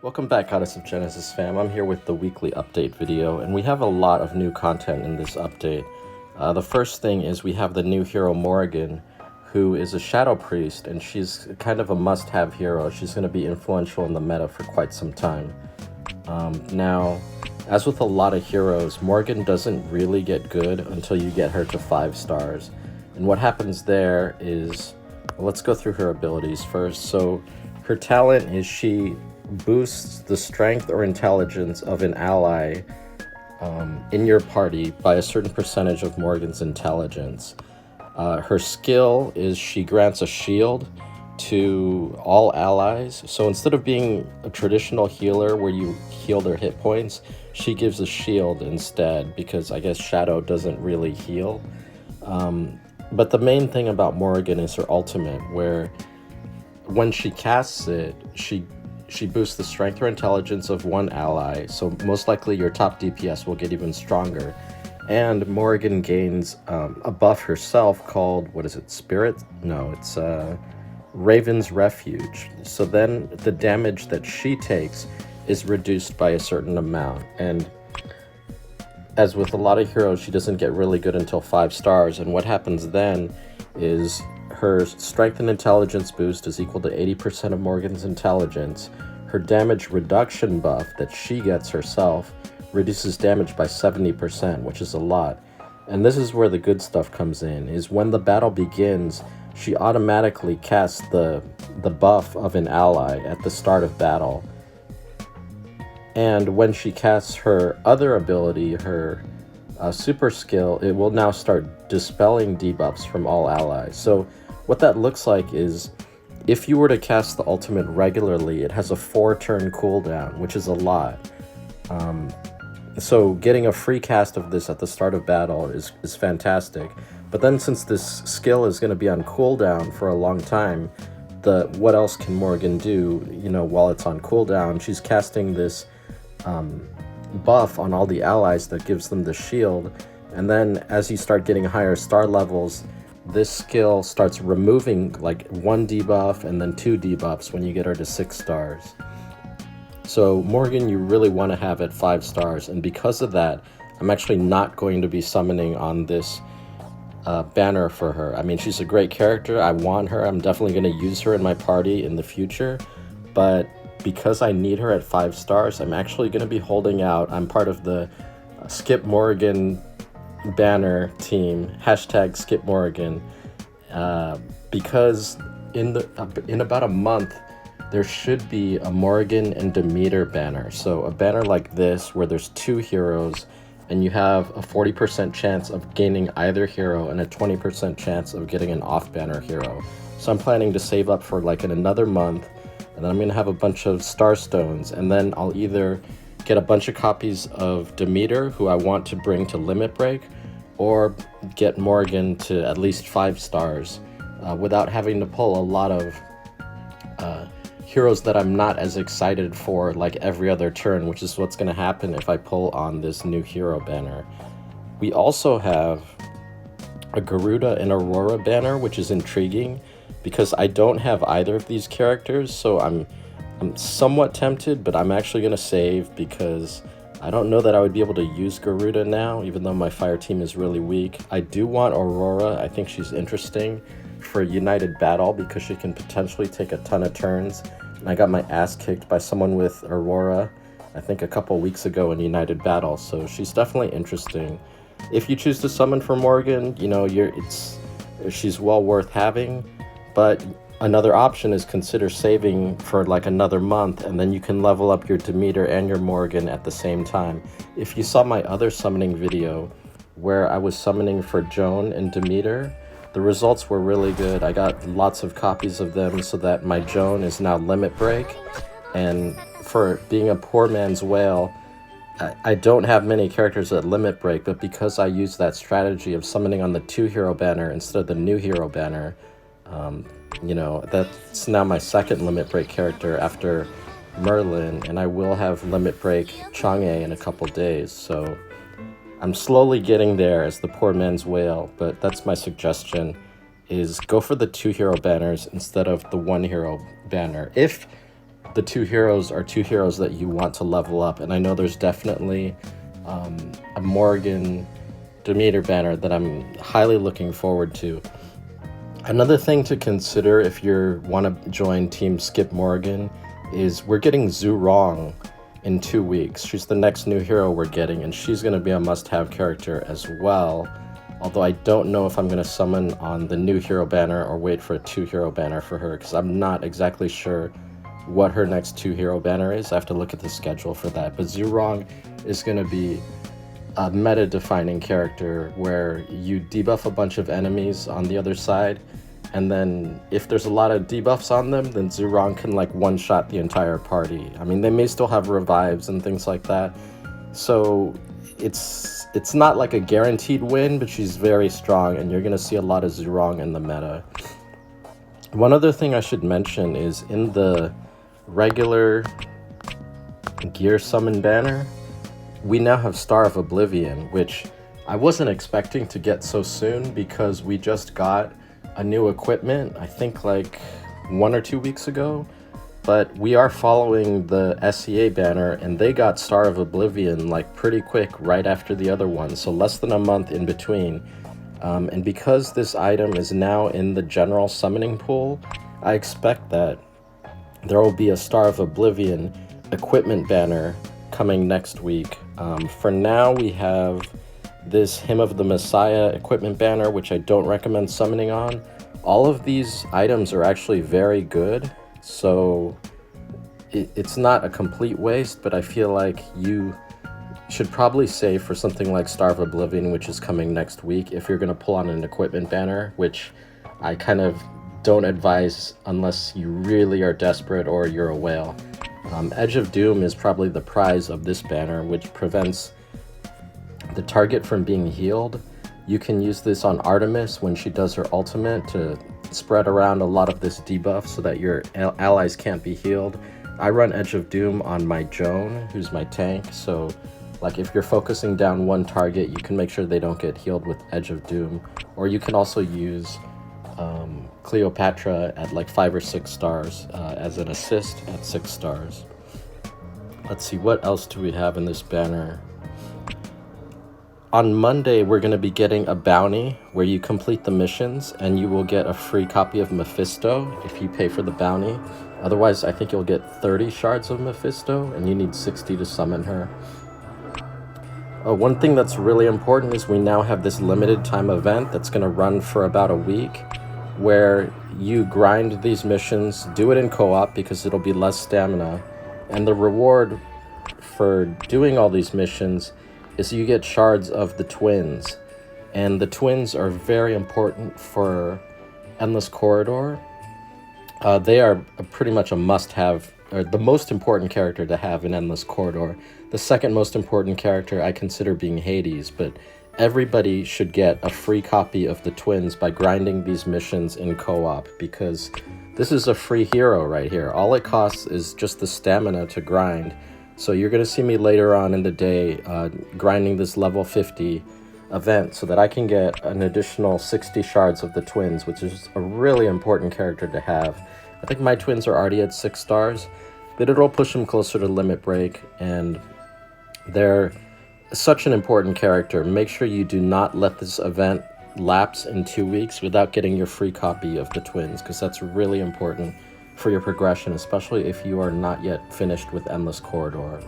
Welcome back, Goddess of Genesis fam. I'm here with the weekly update video, and we have a lot of new content in this update. The first thing is we have the new hero Morrigan, who is a shadow priest, and she's kind of a must-have hero. She's going to be influential in the meta for quite some time. Now, as with a lot of heroes, Morrigan doesn't really get good until you get her to 5 stars. And what happens there is, well, let's go through her abilities first. So her talent is she boosts the strength or intelligence of an ally in your party by a certain percentage of Morrigan's intelligence. Her skill is she grants a shield to all allies. So instead of being a traditional healer where you heal their hit points, she gives a shield instead, because I guess Shadow doesn't really heal. But the main thing about Morrigan is her ultimate, where when she casts it, she boosts the strength or intelligence of one ally, so most likely your top DPS will get even stronger. And Morrigan gains a buff herself called, what is it, Spirit? No, it's Raven's Refuge. So then the damage that she takes is reduced by a certain amount. And as with a lot of heroes, she doesn't get really good until 5 stars, and what happens then is her strength and intelligence boost is equal to 80% of Morrigan's intelligence. Her damage reduction buff that she gets herself reduces damage by 70%, which is a lot. And this is where the good stuff comes in, is when the battle begins, she automatically casts the buff of an ally at the start of battle. And when she casts her other ability, her super skill, it will now start dispelling debuffs from all allies. So what that looks like is, if you were to cast the ultimate regularly, it has a 4-turn cooldown, which is a lot. So getting a free cast of this at the start of battle is fantastic. But then since this skill is going to be on cooldown for a long time, what else can Morrigan do, while it's on cooldown? She's casting this buff on all the allies that gives them the shield, and then as you start getting higher star levels, this skill starts removing like 1 debuff and then 2 debuffs when you get her to 6 stars. So Morrigan you really want to have at 5 stars, and because of that, I'm actually not going to be summoning on this banner for her. I mean, she's a great character, I want her, I'm definitely going to use her in my party in the future, but because I need her at 5 stars, I'm actually going to be holding out. I'm part of the Skip Morrigan banner team, hashtag Skip Morrigan, because in about a month, there should be a Morrigan and Demeter banner. So a banner like this, where there's 2 heroes, and you have a 40% chance of gaining either hero and a 20% chance of getting an off-banner hero. So I'm planning to save up for like in another month, and then I'm going to have a bunch of star stones, and then I'll either get a bunch of copies of Demeter, who I want to bring to Limit Break, or get Morrigan to at least 5 stars without having to pull a lot of heroes that I'm not as excited for like every other turn, which is what's going to happen if I pull on this new hero banner. We also have a Garuda and Aurora banner, which is intriguing because I don't have either of these characters, so I'm somewhat tempted, but I'm actually going to save because I don't know that I would be able to use Garuda now, even though my fire team is really weak. I do want Aurora. I think she's interesting for United Battle because she can potentially take a ton of turns. And I got my ass kicked by someone with Aurora, I think a couple weeks ago in United Battle, so she's definitely interesting. If you choose to summon for Morrigan, she's well worth having, but another option is consider saving for like another month, and then you can level up your Demeter and your Morrigan at the same time. If you saw my other summoning video where I was summoning for Joan and Demeter, the results were really good. I got lots of copies of them so that my Joan is now Limit Break, and for being a poor man's whale, I don't have many characters at Limit Break, but because I use that strategy of summoning on the 2 hero banner instead of the new hero banner, that's now my 2nd Limit Break character after Merlin, and I will have Limit Break Chang'e in a couple days, so I'm slowly getting there as the poor man's whale, but that's my suggestion, is go for the 2 hero banners instead of the 1 hero banner. If the two heroes are two heroes that you want to level up, and I know there's definitely a Morrigan Demeter banner that I'm highly looking forward to. Another thing to consider if you want to join Team Skip Morrigan is we're getting Zhu Rong in 2 weeks. She's the next new hero we're getting, and she's going to be a must-have character as well. Although I don't know if I'm going to summon on the new hero banner or wait for a 2-hero banner for her, because I'm not exactly sure what her next 2-hero banner is. I have to look at the schedule for that. But Zhu Rong is going to be a meta-defining character where you debuff a bunch of enemies on the other side, and then if there's a lot of debuffs on them, then Zhu Rong can like one-shot the entire party. I mean, they may still have revives and things like that, so it's not like a guaranteed win, but she's very strong, and you're going to see a lot of Zhu Rong in the meta. One other thing I should mention is in the regular gear summon banner, we now have Star of Oblivion, which I wasn't expecting to get so soon because we just got a new equipment, I think like 1 or 2 weeks ago. But we are following the SEA banner, and they got Star of Oblivion like pretty quick right after the other one, so less than a month in between. And because this item is now in the general summoning pool, I expect that there will be a Star of Oblivion equipment banner coming next week. For now, we have this Hymn of the Messiah equipment banner, which I don't recommend summoning on. All of these items are actually very good, so it's not a complete waste, but I feel like you should probably save for something like Star of Oblivion, which is coming next week, if you're going to pull on an equipment banner, which I kind of don't advise unless you really are desperate or you're a whale. Edge of Doom is probably the prize of this banner, which prevents the target from being healed. You can use this on Artemis when she does her ultimate to spread around a lot of this debuff so that your allies can't be healed. I run Edge of Doom on my Joan, who's my tank, so like if you're focusing down one target, you can make sure they don't get healed with Edge of Doom. Or you can also use Cleopatra at like 5 or 6 stars as an assist at 6 stars. Let's see, what else do we have in this banner? On Monday, we're going to be getting a bounty where you complete the missions and you will get a free copy of Mephisto if you pay for the bounty. Otherwise, I think you'll get 30 shards of Mephisto and you need 60 to summon her. One thing that's really important is we now have this limited time event that's going to run for about a week, where you grind these missions, do it in co-op because it'll be less stamina, and the reward for doing all these missions is you get shards of the twins, and the twins are very important for Endless Corridor. They are pretty much a must-have, or the most important character to have in Endless Corridor. The second most important character I consider being Hades, but everybody should get a free copy of the twins by grinding these missions in co-op, because this is a free hero right here. All it costs is just the stamina to grind. So you're going to see me later on in the day grinding this level 50 event so that I can get an additional 60 shards of the twins, which is a really important character to have. I think my twins are already at 6 stars, but it'll push them closer to limit break, and they're such an important character. Make sure you do not let this event lapse in 2 weeks without getting your free copy of the twins, because that's really important for your progression, especially if you are not yet finished with Endless Corridor.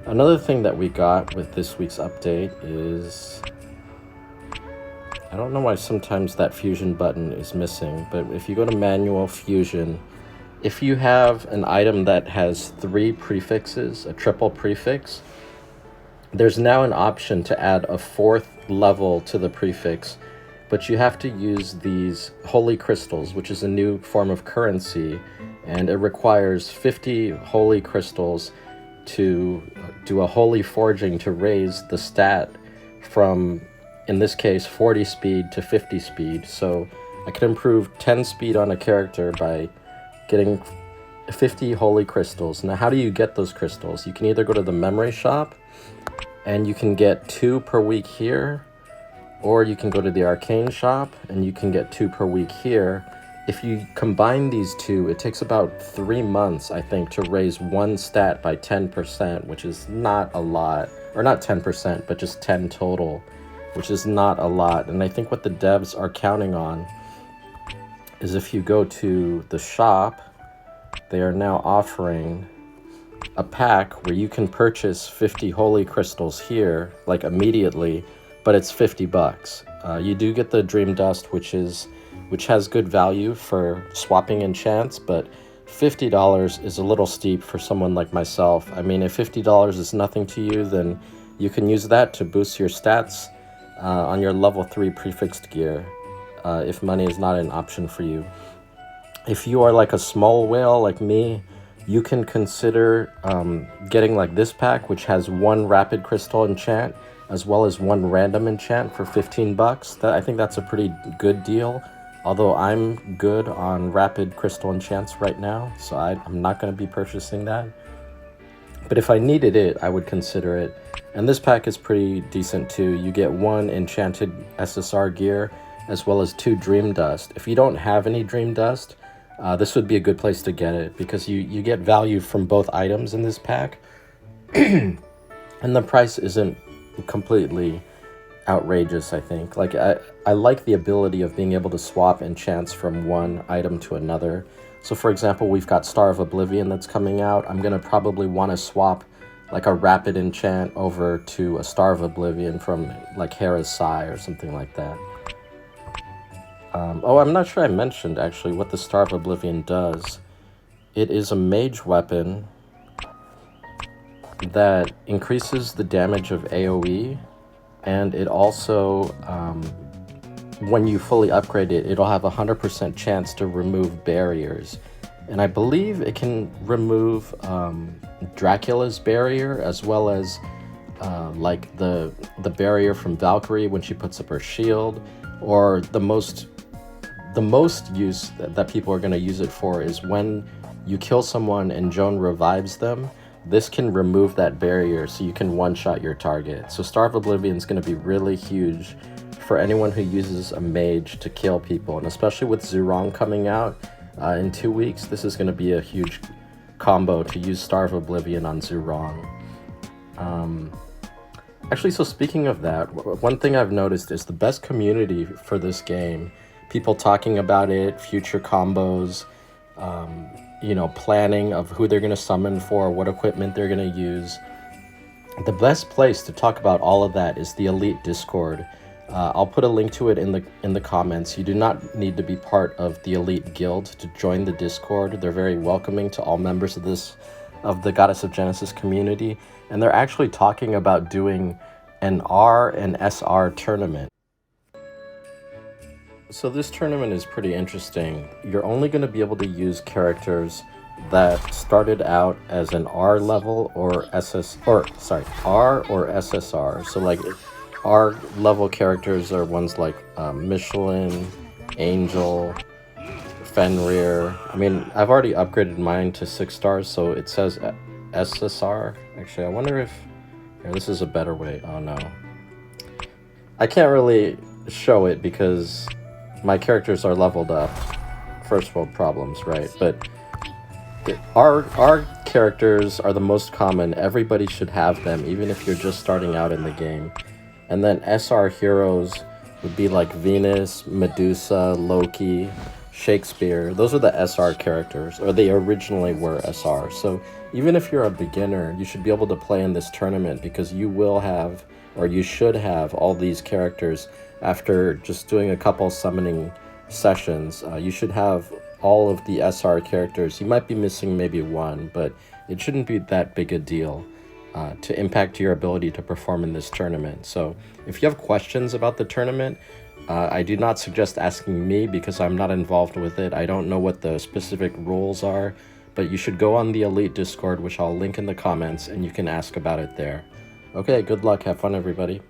Another thing that we got with this week's update is, I don't know why sometimes that fusion button is missing, but if you go to manual fusion, if you have an item that has 3 prefixes, a triple prefix, there's now an option to add a 4th level to the prefix, but you have to use these holy crystals, which is a new form of currency, and it requires 50 holy crystals to do a holy forging to raise the stat from, in this case, 40 speed to 50 speed. So I can improve 10 speed on a character by getting 50 holy crystals. Now, how do you get those crystals? You can either go to the memory shop, and you can get 2 per week here, or you can go to the arcane shop and you can get 2 per week here. if you combine these two, it takes about 3 months, I think, to raise one stat by 10%, which is not a lot. Or not 10%, but just 10 total, which is not a lot. And I think what the devs are counting on is if you go to the shop, they are now offering a pack where you can purchase 50 holy crystals here, like immediately, but it's $50. You do get the dream dust, which has good value for swapping enchants, but $50 is a little steep for someone like myself. I mean, if $50 is nothing to you, then you can use that to boost your stats on your level 3 prefixed gear, if money is not an option for you. If you are like a small whale like me, you can consider getting like this pack, which has 1 rapid crystal enchant as well as 1 random enchant for $15. I think that's a pretty good deal. Although I'm good on rapid crystal enchants right now, so I'm not going to be purchasing that. But if I needed it, I would consider it. And this pack is pretty decent too. You get 1 enchanted SSR gear as well as 2 dream dust. If you don't have any dream dust, this would be a good place to get it because you get value from both items in this pack. And the price isn't completely outrageous, I think. Like, I like the ability of being able to swap enchants from one item to another. So for example, we've got Star of Oblivion that's coming out. I'm gonna probably want to swap like a rapid enchant over to a Star of Oblivion from like Hera's Sigh or something like that. Oh, I'm not sure I mentioned actually what the Star of Oblivion does. It is a mage weapon that increases the damage of AoE, and it also, when you fully upgrade it, it'll have a 100% chance to remove barriers. And I believe it can remove Dracula's barrier, as well as like the barrier from Valkyrie when she puts up her shield, or the most use that people are going to use it for is when you kill someone and Joan revives them. This can remove that barrier so you can one-shot your target. So Star of Oblivion is going to be really huge for anyone who uses a mage to kill people, and especially with Zurong coming out in 2 weeks, this is going to be a huge combo to use Star of Oblivion on Zurong. Actually, so speaking of that, one thing I've noticed is the best community for this game, people talking about it, future combos, you know, planning of who they're going to summon for, what equipment they're going to use. The best place to talk about all of that is the Elite Discord. I'll put a link to it in the comments. You do not need to be part of the Elite Guild to join the Discord. They're very welcoming to all members of the Goddess of Genesis community, and they're actually talking about doing an R and SR tournament. So this tournament is pretty interesting. You're only going to be able to use characters that started out as an R level or R or SSR. So like R level characters are ones like Michelin, Angel, Fenrir. I mean, I've already upgraded mine to 6 stars, so it says SSR. Actually, I wonder if here, this is a better way. Oh no, I can't really show it because my characters are leveled up. First world problems, right? But our characters are the most common. Everybody should have them, even if you're just starting out in the game. And then SR heroes would be like Venus, Medusa, Loki, Shakespeare. Those are the SR characters, or they originally were SR. So even if you're a beginner, you should be able to play in this tournament because you will have, or you should have, all these characters. After just doing a couple summoning sessions, you should have all of the SR characters. You might be missing maybe one, but it shouldn't be that big a deal to impact your ability to perform in this tournament. So if you have questions about the tournament, I do not suggest asking me because I'm not involved with it. I don't know what the specific rules are, but you should go on the Elite Discord, which I'll link in the comments, and you can ask about it there. Okay, good luck. Have fun, everybody.